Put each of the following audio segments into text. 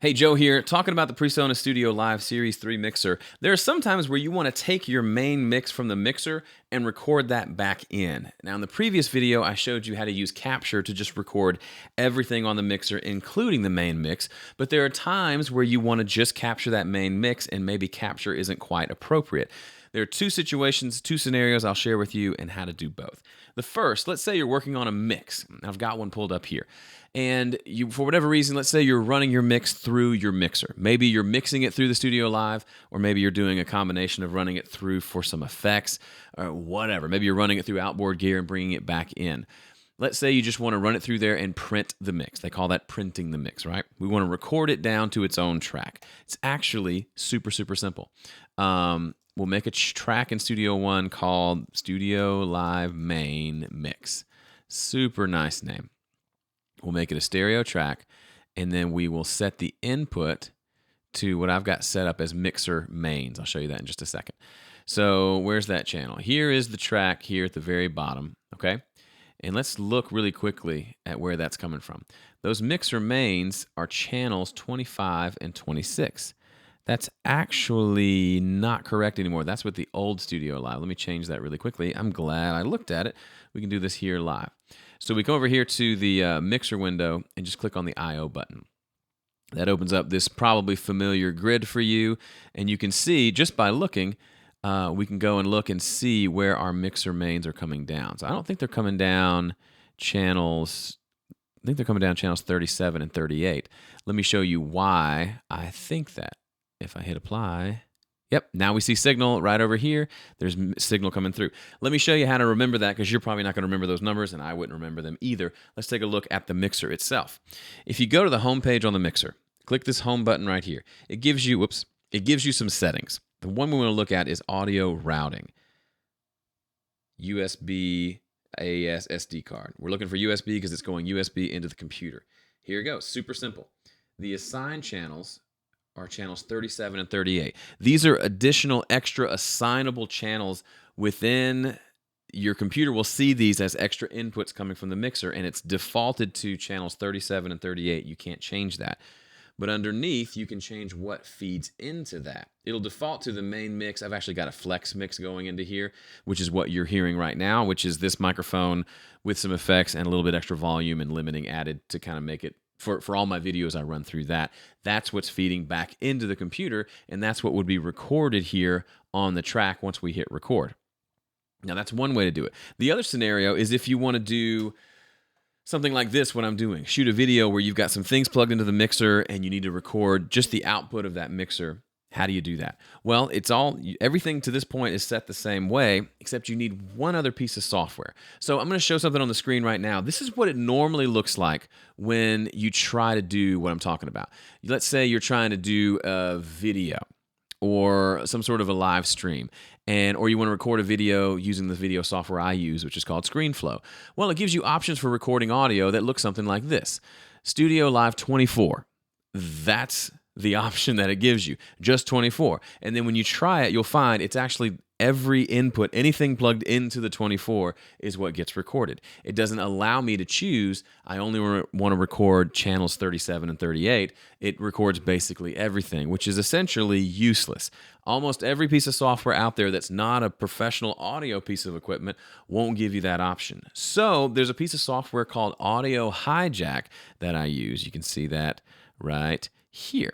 Hey, Joe here, talking about the Presonus StudioLive Series 3 mixer. There are some times where you want to take your main mix from the mixer and record that back in. Now, in the previous video, I showed you how to use Capture to just record everything on the mixer, including the main mix, but there are times where you want to just capture that main mix and maybe Capture isn't quite appropriate. There are two situations, two scenarios I'll share with you and how to do both. The first, let's say you're working on a mix. I've got one pulled up here. And you, for whatever reason, let's say you're running your mix through your mixer. Maybe you're mixing it through the StudioLive, or maybe you're doing a combination of running it through for some effects, or whatever. Maybe you're running it through outboard gear and bringing it back in. Let's say you just want to run it through there and print the mix. They call that printing the mix, right? We want to record it down to its own track. It's actually super, super simple. We'll make a track in Studio One called StudioLive Main Mix. Super nice name. We'll make it a stereo track, and then we will set the input to what I've got set up as mixer mains. I'll show you that in just a second. So where's that channel? Here is the track here at the very bottom, okay? And let's look really quickly at where that's coming from. Those mixer mains are channels 25 and 26. That's actually not correct anymore. That's with the old StudioLive. Let me change that really quickly. I'm glad I looked at it. We can do this here live. So we come over here to the mixer window and just click on the I/O button. That opens up this probably familiar grid for you. And you can see, just by looking, we can go and look and see where our mixer mains are coming down. So I don't think they're coming down channels... I think they're coming down channels 37 and 38. Let me show you why I think that. If I hit apply, yep, now we see signal right over here. There's signal coming through. Let me show you how to remember that, because you're probably not going to remember those numbers, and I wouldn't remember them either. Let's take a look at the mixer itself. If you go to the home page on the mixer, click this home button right here. It gives you, it gives you some settings. The one we want to look at is audio routing. USB, AES, SD card. We're looking for USB because it's going USB into the computer. Here you go, super simple. The assigned channels are channels 37 and 38. These are additional extra assignable channels within your computer. Will see these as extra inputs coming from the mixer, and it's defaulted to channels 37 and 38. You can't change that. But underneath, you can change what feeds into that. It'll default to the main mix. I've actually got a flex mix going into here, which is what you're hearing right now, which is this microphone with some effects and a little bit extra volume and limiting added to kind of make it. For all my videos, I run through that. That's what's feeding back into the computer, and that's what would be recorded here on the track once we hit record. Now, that's one way to do it. The other scenario is if you want to do something like this, what I'm doing. Shoot a video where you've got some things plugged into the mixer and you need to record just the output of that mixer. How do you do that? Well, everything to this point is set the same way, except you need one other piece of software. So I'm going to show something on the screen right now. This is what it normally looks like when you try to do what I'm talking about. Let's say you're trying to do a video or some sort of a live stream, or you want to record a video using the video software I use, which is called ScreenFlow. Well, it gives you options for recording audio that look something like this. StudioLive 24. That's the option that it gives you, just 24. And then when you try it, you'll find it's actually every input, anything plugged into the 24 is what gets recorded. It doesn't allow me to choose, I only want to record channels 37 and 38. It records basically everything, which is essentially useless. Almost every piece of software out there that's not a professional audio piece of equipment won't give you that option. So there's a piece of software called Audio Hijack that I use. You can see that right here.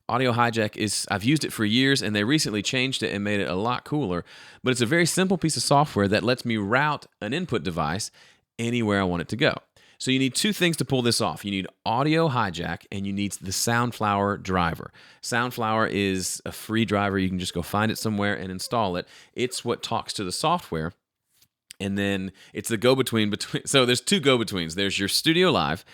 Audio Hijack I've used it for years, and they recently changed it and made it a lot cooler, but it's a very simple piece of software that lets me route an input device anywhere I want it to go. So you need two things to pull this off. You need Audio Hijack, and you need the Soundflower driver. Soundflower is a free driver. You can just go find it somewhere and install it. It's what talks to the software, and then it's the go-between. So there's two go-betweens. There's your StudioLive.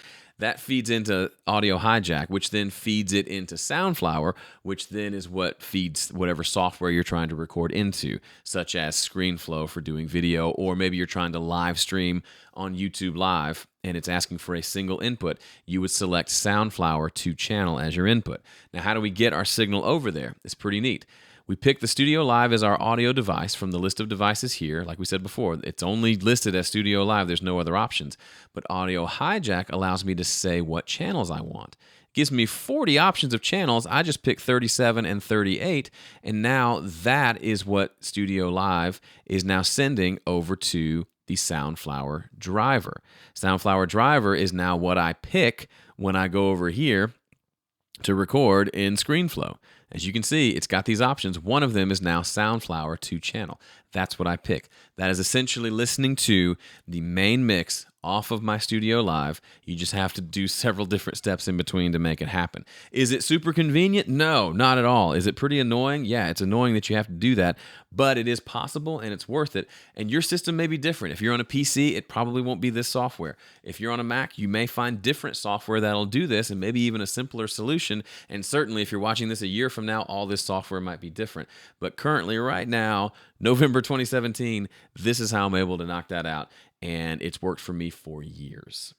That feeds into Audio Hijack, which then feeds it into Soundflower, which then is what feeds whatever software you're trying to record into, such as ScreenFlow for doing video, or maybe you're trying to live stream on YouTube Live and it's asking for a single input. You would select Soundflower to channel as your input. Now, how do we get our signal over there? It's pretty neat. We pick the StudioLive as our audio device from the list of devices here. Like we said before, it's only listed as StudioLive. There's no other options. But Audio Hijack allows me to say what channels I want. gives me 40 options of channels. I just pick 37 and 38, and now that is what StudioLive is now sending over to the Soundflower driver. Soundflower driver is now what I pick when I go over here to record in ScreenFlow. As you can see, it's got these options. One of them is now Soundflower 2 channel. That's what I pick. That is essentially listening to the main mix off of my StudioLive. You just have to do several different steps in between to make it happen. Is it super convenient? No, not at all. Is it pretty annoying? Yeah, it's annoying that you have to do that, but it is possible and it's worth it. And your system may be different. If you're on a PC, it probably won't be this software. If you're on a Mac, you may find different software that'll do this and maybe even a simpler solution. And certainly if you're watching this a year from now, all this software might be different. But currently, right now, November 2017, this is how I'm able to knock that out. And it's worked for me for years.